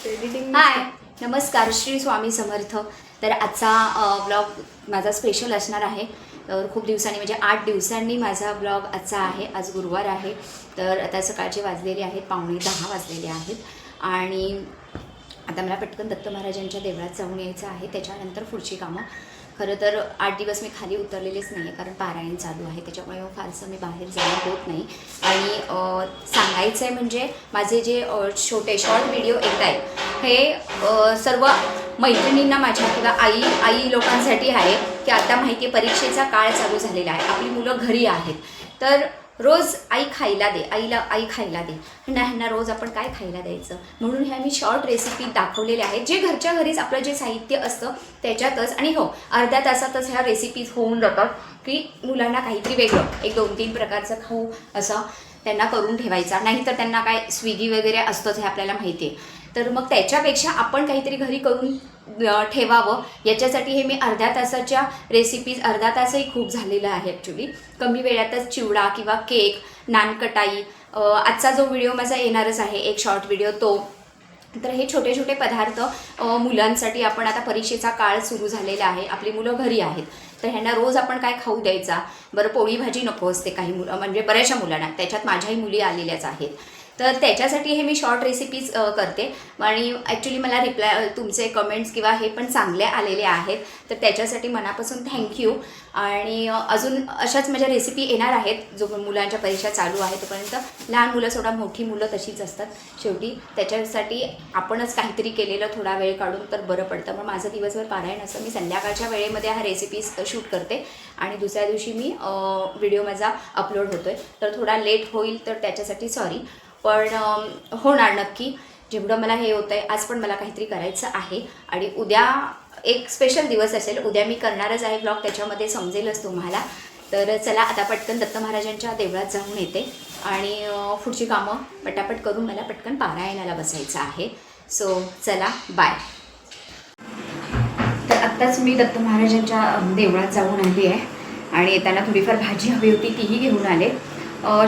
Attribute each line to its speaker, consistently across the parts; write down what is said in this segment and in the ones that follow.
Speaker 1: हाय, नमस्कार, श्री स्वामी समर्थ. तर आजचा ब्लॉग माझा स्पेशल असणार आहे. तर खूप दिवसांनी म्हणजे 8 दिवसांनी माझा ब्लॉग आजचा आहे. आज गुरुवार आहे. तर आता सकाळचे वाजलेले आहेत 9:15 वाजलेले आहेत आणि आता मला पटकन दत्त महाराजांच्या देवळात जाऊन यायचं आहे. त्याच्यानंतर पुढची कामं. खरं तर 8 दिवस मी खाली उतरलेलेच नाही आहे, कारण पारायण चालू आहे. त्याच्यामुळे फारसं मी बाहेर जाणं होत नाही. आणि सांगायचं आहे म्हणजे माझे जे छोटे शॉर्ट व्हिडिओ येत आहेत हे सर्व मैत्रिणींना माझ्या किंवा आई लोकांसाठी आहे की आता माहिती आहे परीक्षेचा काळ चालू झालेला आहे, आपली मुलं घरी आहेत. तर रोज आई खायला दे, आई खायला दे. ह्यांना रोज आपण काय खायला द्यायचं, म्हणून ह्या मी शॉर्ट रेसिपी दाखवलेल्या आहेत, जे घरच्या घरीच आपलं जे साहित्य असतं त्याच्यातच. आणि हो, अर्ध्या तासातच ह्या रेसिपीज होऊन जातात की मुलांना काहीतरी वेगळं 1, 2, 3 प्रकारचं खाऊ असं त्यांना करून ठेवायचा. नाहीतर त्यांना काय स्विगी वगैरे असतंच हे आपल्याला माहिती आहे. तर मग त्याच्यापेक्षा आपण काहीतरी घरी करून ठेवावं, याच्यासाठी हे मी अर्ध्या तासाच्या रेसिपीज, अर्धा तासही खूप झालेला आहे ॲक्च्युली. कमी वेळातच चिवडा किंवा केक, नानकटाई, आजचा जो व्हिडिओ माझा येणारच आहे एक शॉर्ट व्हिडिओ तो. तर हे छोटे छोटे पदार्थ मुलांसाठी आपण आता परीक्षेचा काळ सुरू झालेला आहे, आपली मुलं घरी आहेत, तर ह्यांना रोज आपण काय खाऊ द्यायचा. बरं, पोळी भाजी नको असते काही मुलं, म्हणजे बऱ्याचशा मुलांना, त्याच्यात माझ्याही मुली आलेल्याच आहेत. तर त्याच्यासाठी हे मी शॉर्ट रेसिपीज करते. आणि ॲक्च्युली मला तुमचे कमेंट्स किंवा हे पण चांगले आलेले आहेत, तर त्याच्यासाठी मनापासून थँक्यू. आणि अजून अशाच माझ्या रेसिपी येणार आहेत. जो मुलांच्या परीक्षा चालू आहे तोपर्यंत. लहान मुलं सोडा, मोठी मुलं तशीच असतात शेवटी. त्याच्यासाठी आपणच काहीतरी केलेलं थोडा वेळ काढून तर बरं पडतं. मग माझं दिवसभर पारायण असं मी संध्याकाळच्या वेळेमध्ये हा रेसिपीज शूट करते आणि दुसऱ्या दिवशी मी व्हिडिओ माझा अपलोड होतो आहे. तर थोडा लेट होईल तर त्याच्यासाठी सॉरी, पण होणार नक्की. जेवढं मला हे होतं आहे, आज पण मला काहीतरी करायचं आहे. आणि उद्या एक स्पेशल दिवस असेल, उद्या मी करणारच आहे ब्लॉग, त्याच्यामध्ये समजेलच तुम्हाला. तर चला आता पटकन दत्त महाराजांच्या देवळात जाऊन येते आणि पुढची कामं पटापट करून मला पटकन पारायणाला बसायचं आहे. सो चला, बाय. तर आत्ताच मी दत्त महाराजांच्या देवळात जाऊन आली आहे आणि येताना थोडीफार भाजी हवी होती, तीही घेऊन आले.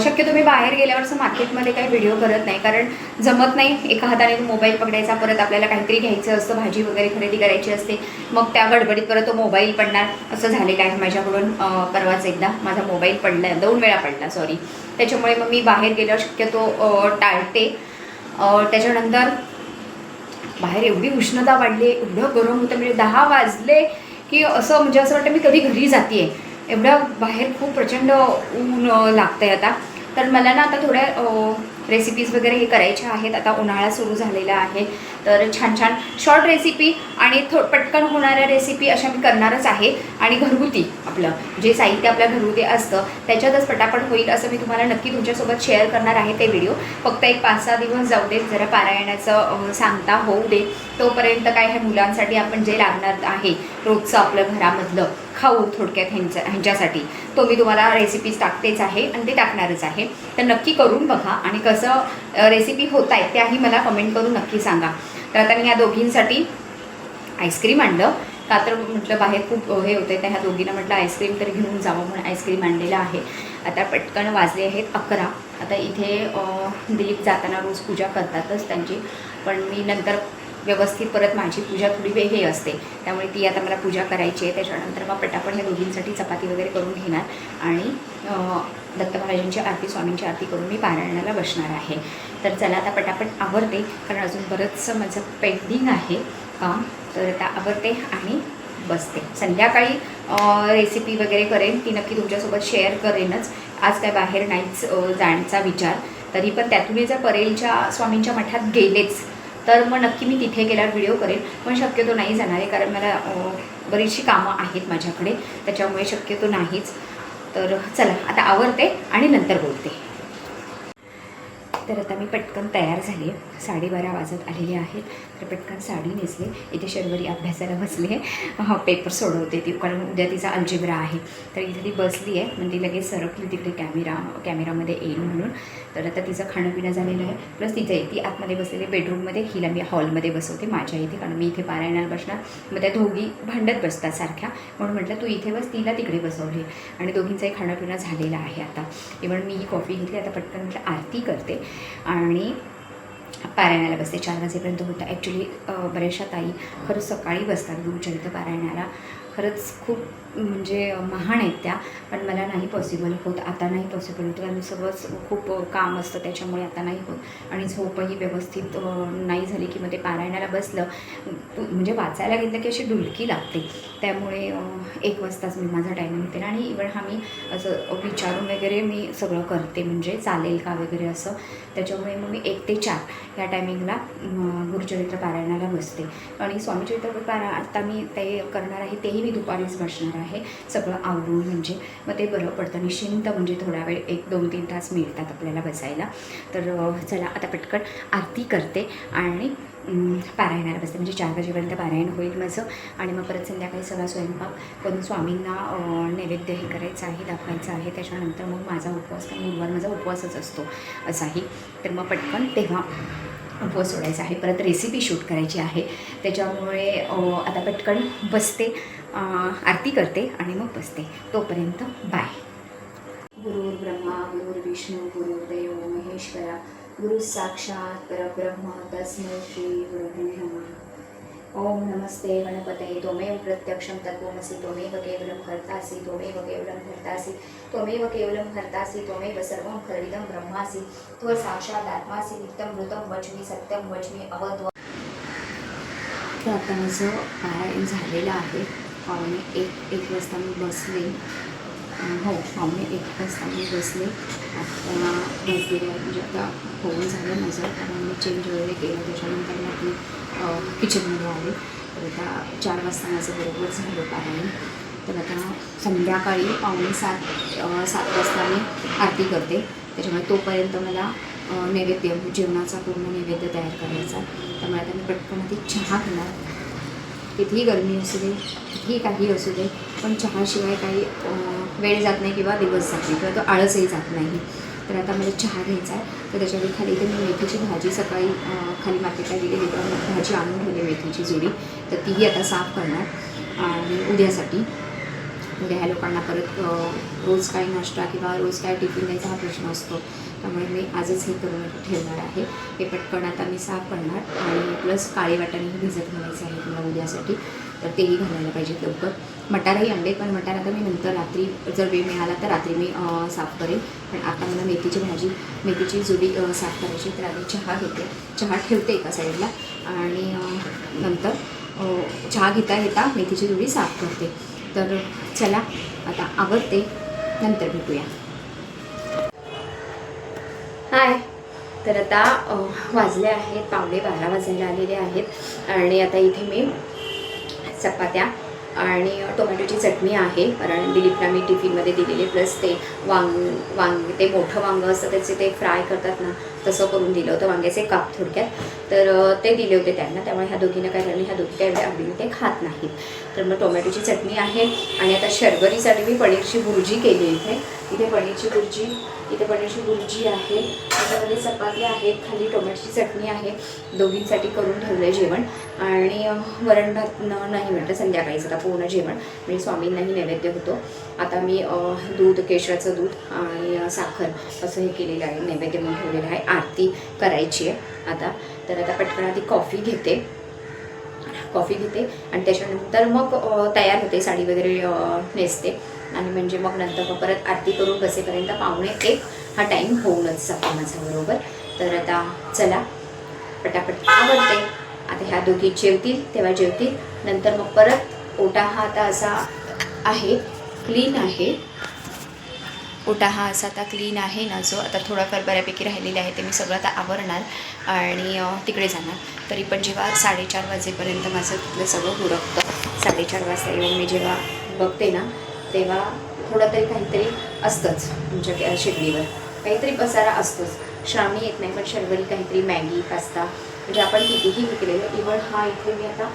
Speaker 1: शक्यतो मी बाहेर गेल्यावरच मार्केटमध्ये काही व्हिडिओ करत नाही, कारण जमत नाही. एका हाताने तो मोबाईल पकडायचा, परत आपल्याला काहीतरी घ्यायचं असतं, भाजी वगैरे खरेदी करायची असते, मग त्या गडबडीत परत तो मोबाईल पडणार, असं झालेलं आहे माझ्याकडून. परवाच एकदा माझा मोबाईल पडला, 2 वेळा पडला सॉरी. त्याच्यामुळे मग मी बाहेर गेल्यावर शक्यतो टाळते. त्याच्यानंतर बाहेर एवढी उष्णता वाढली, एवढं गरम होतं, म्हणजे 10 वाजले की असं म्हणजे असं वाटतं मी कधी घरी जाते आहे. एवढं बाहेर खूप प्रचंड ऊन लागतं आहे आता. तर मला ना आता थोड्या रेसिपीज वगैरे हे करायच्या आहेत. आता उन्हाळा सुरू झालेला आहे, तर छान छान शॉर्ट रेसिपी आणि पटकन होणाऱ्या रेसिपी अशा मी करणारच आहे. आणि घरगुती आपलं जे साहित्य आपल्या घरगुती असतं त्याच्यातच पटापट होईल असं मी तुम्हाला नक्की तुमच्यासोबत शेअर करणार आहे ते व्हिडिओ. फक्त एक 5-6 दिवस जाऊ देत, जरा पारायणाचं सांगता होऊ दे. तोपर्यंत काय ह्या मुलांसाठी आपण जे लागणार आहे रोजचं आपलं घरामधलं खाऊ थोडक्यात ह्यांच्यासाठी, तो मी तुम्हाला रेसिपीज टाकतेच आहे आणि ते टाकणारच आहे. तर नक्की करून बघा आणि कसं रेसिपी होत आहेत त्याही मला कमेंट करून नक्की सांगा. तर आता मी ह्या दोघींसाठी आईस्क्रीम आणलं, का तर म्हटलं बाहेर खूप हे होते, तर ह्या दोघींना म्हटलं आईस्क्रीम तरी घेऊन जावं म्हणून आईस्क्रीम आणलेलं आहे. आता पटकन वाजले आहेत 11. आता इथे दिलीप जाताना रोज पूजा करतातच त्यांची, पण मी नंतर व्यवस्थित परत माझी पूजा थोडी वेगळी असते, त्यामुळे ती आता मला पूजा करायची आहे. त्याच्यानंतर मग पटापट ह्या दोघींसाठी चपाती वगैरे करून घेणार आणि दत्त महाराजांची आरती, स्वामींची आरती करून मी पारायणाला बसणार आहे. तर चला आता पटापट आवरते, कारण अजून बरंचसं माझं पेंडिंग आहे काम. तर आता आवरते आणि बसते. संध्याकाळी रेसिपी वगैरे करेन, ती नक्की तुमच्यासोबत शेअर करेनच. आज काय बाहेर नाहीच जाण्याचा विचार, तरी पण त्यातून जर परेलच्या स्वामींच्या मठात गेलेच तर मग नक्की मी तिथे गेल्यावर व्हिडिओ करेन. पण शक्यतो नाही जाणार आहे, कारण मला बरीचशी कामं आहेत माझ्याकडे, त्याच्यामुळे शक्यतो नाहीच. तर चला आता आवरते आणि नंतर बोलते. तर आता मी पटकन तयार झाली आहे. 12:30 वाजत आलेले आहेत. तर पटकन साडी नेसले. इथे शर्वरी अभ्यासाला बसली आहे, पेपर सोडवते ती, कारण उद्या तिचा अल्जेब्रा आहे. तर इथे ती बसली आहे, म्हणजे लगेच सरकली तिकडे कॅमेरामध्ये येईल म्हणून. तर आता तिचं खाणं पिणं झालेलं आहे. प्लस तिथे ती आतमध्ये बसलेली बेडरूममध्ये, हिला मी हॉलमध्ये बसवते माझ्या इथे, कारण मी इथे पारायणाला बसणार. मग त्या दोघी भांडत बसतात सारख्या, म्हणून म्हटलं तू इथे बस, तिला तिकडे बसवली. आणि दोघींचंही खाणं पिणं झालेलं आहे आता. इव्हन मी ही कॉफी घेतली. आता पटकन म्हटलं आरती करते आणि पारायणाला बसते. 4 वाजेपर्यंत होतं. ॲक्च्युली बऱ्याचशा ताई खरंच सकाळी बसतात गुरुचरित्र पारायणाला. खरंच खूप म्हणजे महान आहेत त्या, पण मला नाही पॉसिबल होत. आता नाही पॉसिबल होतं कारण सगळंच खूप काम असतं, त्याच्यामुळे आता नाही होत. आणि झोपही व्यवस्थित नाही झाली की मग ते पारायणाला बसलं म्हणजे वाचायला घेतलं की अशी डुलकी लागते. त्यामुळे 1 वाजताच मी माझा टायमिंग घेते आणि इव्हन मी असं विचारून वगैरे मी सगळं करते, म्हणजे चालेल का वगैरे असं. त्याच्यामुळे मग मी 1 ते 4 या टायमिंगला गुरुचरित्र पारायणाला बसते. आणि स्वामीचरित्र पारायण आता मी ते करणार आहे, तेही मी दुपारीच बसणार आहे सगळं आवरून. म्हणजे मग ते बरं पडतं निश्चिंत, म्हणजे थोडा वेळ 1-2-3 तास मिळतात आपल्याला बसायला. तर चला आता पटकन आरती करते आणि पारायणाला बसते. म्हणजे 4 वाजेपर्यंत पारायण होईल माझं आणि मग परत संध्याकाळी सगळा स्वयंपाक करून स्वामींना नैवेद्य हे करायचं आहे, दाखवायचं आहे. त्याच्यानंतर मग माझा उपवास, कारण गुरुवार माझा उपवासच असतो असाही. तर मग पटकन तेव्हा उपवास सोडायचा आहे. परत रेसिपी शूट करायची आहे, त्याच्यामुळे आता पटकन बसते, आरती करते आणि मग बसते. तोपर्यंत बाय. गुरुर्ब्रह्मा गुरुर्विष्णू गुरुर्देव महेश्वरा गुरु साक्षात परब्रह्म तस्मै श्री गुरुवे नमः. ओम नमस्ते गणपतये त्वमेव प्रत्यक्षं तत्त्वमसि त्वमेव केवलं कर्तासि त्वमेव केवलं भर्तासि त्वमेव केवलं हर्तासि त्वमेव सर्वं खलविदं ब्रह्मासि त्व साक्षात् आत्मासि नित्यं मृतं वच्मि सत्यं वच्मि अवद्व. तर आता माझं पारायण झालेलं आहे. 1 वाजता मी बसले. हो, 1 वाजता मी बसले. आता बसलेले आहे, म्हणजे आता होऊन झालं माझं, कारण मी चेंज वगैरे केलं. त्याच्यानंतर मी आपली किचनमध्ये आले. तर आता 4 वाजता माझं बरोबर झालं पारायण. तर आता संध्याकाळी 6:45-7 वाजता मी आरती करते. त्याच्यामुळे तोपर्यंत मला नैवेद्य, जेवणाचा पूर्ण नैवेद्य तयार करायचा. त्यामुळे आता मी पटकन आधी चहा घेणार. कितीही गरमी असू दे, कितीही काही असू दे, पण चहाशिवाय काही वेळ जात नाही किंवा दिवस जात नाही किंवा तो आळसही जात नाही. तर आता मला चहा घ्यायचा आहे. तर त्याच्यावेळी खाली इथे मी मेथीची भाजी सकाळी खाली मार्केटला गेलेली, तर भाजी आणून ठेवली मेथीची जुडी. तर तीही आता साफ करणार आणि उद्यासाठी. उद्या ह्या लोकांना परत रोज काही नाश्ता किंवा रोज काय टिफिन द्यायचा हा प्रश्न असतो. त्यामुळे मी आजच हे करून ठेवणार आहे. हे पटकन आता मी साफ करणार आणि प्लस काळे वाटाणेही भिजत घालायचे आहे मला उद्यासाठी. तर तेही घालायला पाहिजेत लवकर. मटारही आणले, पण मटार आता मी नंतर रात्री जर वेळ मिळाला तर रात्री मी साफ करेन. पण आता मला मेथीची जुडी साफ करायची. तर आधी चहा घेते, चहा ठेवते एका साईडला आणि नंतर चहा घेता मेथीची जुडी साफ करते. तर चला आता आवडते, नंतर भेटूया. हाय. तर आता वाजले आहेत 11:15 वाजायला आलेले आहेत आणि आता इथे मी चपात्या आणि टोमॅटोची चटणी आहे, कारण दिलीपला मी टिफिनमध्ये दिलेले. प्लस ते वांग ते मोठं वांगं असतं त्याचे ते फ्राय करतात ना, तसं करून दिलं होतं, वांग्याचे काप थोडक्यात. तर ते दिले होते त्यांना. त्यामुळे ह्या दोघींना काय झालं, ह्या दोघी काय एवढ्या आवडीने ते खात नाहीत. तर मग टोमॅटोची चटणी आहे आणि आता शर्वरीसाठी मी पनीरची भुर्जी केली. इथे पनीरची भुर्जी आहे, त्याच्यामध्ये चपाती आहेत, खाली टोमॅटोची चटणी आहे. दोघींसाठी करून ठेवलं आहे जेवण. आणि वरण भात नाही म्हटलं संध्याकाळीच आता पूर्ण जेवण, म्हणजे स्वामींनाही नैवेद्य होतो. आता मी केशराचं दूध आणि साखर असं हे केलेलं आहे, नैवेद्य म्हणून ठेवलेलं आहे. आरती करायची आहे आता. तर आता पटकन आधी कॉफी घेते आणि त्याच्यानंतर मग तयार होते, साडी वगैरे नेसते आणि म्हणजे मग नंतर मग परत आरती करून बसेपर्यंत 1:45 हा टाईम होऊनच जातो माझा बरोबर. तर आता चला पटापट आवडते. आता ह्या दोघी जेवतील तेव्हा जेवतील, नंतर मग परत ओटा हा आता असा आहे, क्लीन आहे. ओटा हा असा आता क्लीन आहे ना, जो आता थोडाफार बऱ्यापैकी राहिलेला आहे. ते मी सगळं आता आवरणार आणि तिकडे जाणार. तरी पण जेव्हा 4:30 वाजेपर्यंत माझं तिथलं सगळं उरकतं. 4:30 वाजता येऊन मी जेव्हा बघते ना, तेव्हा थोडं तरी काहीतरी असतंच तुमच्या शेगडीवर, काहीतरी पसारा असतोच. श्रावणी येत नाही, पण शर्वरी काहीतरी मॅगी पास्ता म्हणजे आपण कितीही विकलेलं. इव्हन हा इथे मी आता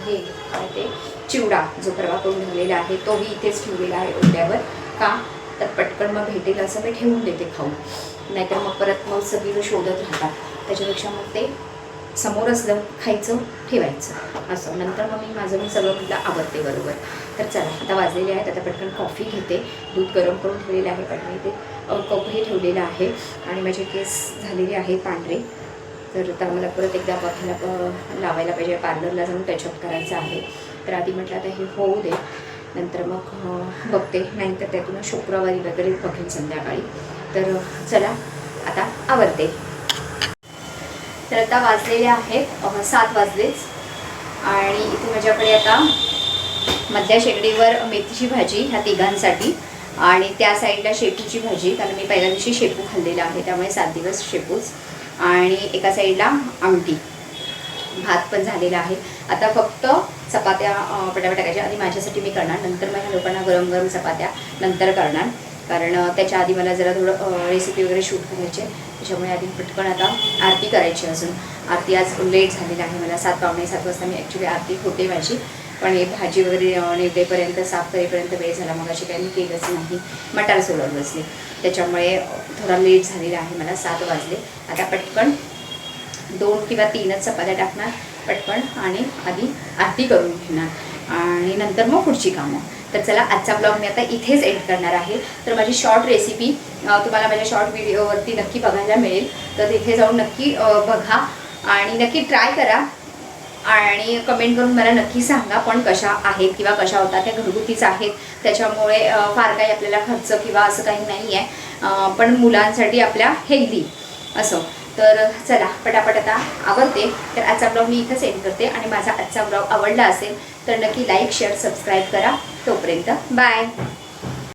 Speaker 1: हे काय ते चिवडा जो परवा करून ठेवलेला आहे तोही इथेच ठेवलेला आहे ओट्यावर. का तर पटकन मग भेटेल असं मी ठेवून देते खाऊन, नाहीतर मग परत मग सगळीकडे शोधत राहतात. त्याच्यापेक्षा मग ते समोर असलं खायचं ठेवायचं असं. नंतर मग मी सगळं म्हटलं आवडते बरोबर. तर चला आता वाजलेले आहेत. आता पटकन कॉफी घेते. दूध गरम करून ठेवलेलं आहे, पण मी ते कपही ठेवलेलं आहे आणि माझे केस झालेले आहे पांढरे. तर आता मला परत एकदा बघायला लावायला पाहिजे, पार्लरला जाऊन टचअप करायचं आहे. तर आधी म्हटलं आता हे होऊ दे, नंतर मग बघते, नाहीतर त्यातून शुक्रवारी वगैरे बघेन संध्याकाळी. तर चला आता आवडते. तर आता वाजलेले आहेत 7 वाजलेच आणि इथे माझ्याकडे आता मधल्या शेगडीवर मेथीची भाजी ह्या तिघांसाठी आणि त्या साईडला शेपूची भाजी, कारण मी पहिल्या दिवशी शेपू खाल्लेला आहे त्यामुळे 7 दिवस शेपूच. आणि एका साईडला आमटी, भात पण झालेला आहे. आता फक्त चपात्या पटापट टाकायच्या. आधी माझ्यासाठी मी करणार, नंतर माझ्या लोकांना गरम गरम चपात्या नंतर करणार, कारण त्याच्या आधी मला जरा थोडं रेसिपी वगैरे शूट करायचे. त्याच्यामुळे आधी पटकन आता आरती करायची. अजून आरती आज लेट झालेली आहे मला, 7 पावणे 7 वाजता मी ॲक्च्युली आरती होते माझी, पण हे भाजी वगैरे निवडेपर्यंत साफ करेपर्यंत वेळ झाला. मग अशी काही मी केलंच नाही, मटार सोलत बसले, त्याच्यामुळे थोडा लेट झालेला आहे मला. 7 वाजले. आता पटकन 2 किंवा 3च चपात्या टाकणार पटकन आणि आधी आरती करून घेणार आणि नंतर मग पुढची कामं. तर चला आजचा ब्लॉग मी आता इथेच एंड करणार आहे. तर माझी शॉर्ट रेसिपी तुम्हाला माझ्या शॉर्ट व्हिडिओवरती नक्की बघायला मिळेल, तर तिथे जाऊन नक्की बघा आणि नक्की ट्राय करा आणि कमेंट करून मला नक्की सांगा पण कशा आहेत किंवा कशा होतात. त्या घरगुतीच आहेत, त्याच्यामुळे फार काही आपल्याला खर्च किंवा असं काही नाही आहे, पण मुलांसाठी आपल्या हेल्दी असं. तर चला पटापट आता आवडते. तर आजचा ब्लॉग मी इथंच एंड करते आणि माझा आजचा ब्लॉग आवडला असेल तर नक्की लाईक शेअर सबस्क्राईब करा. तोपर्यंत बाय.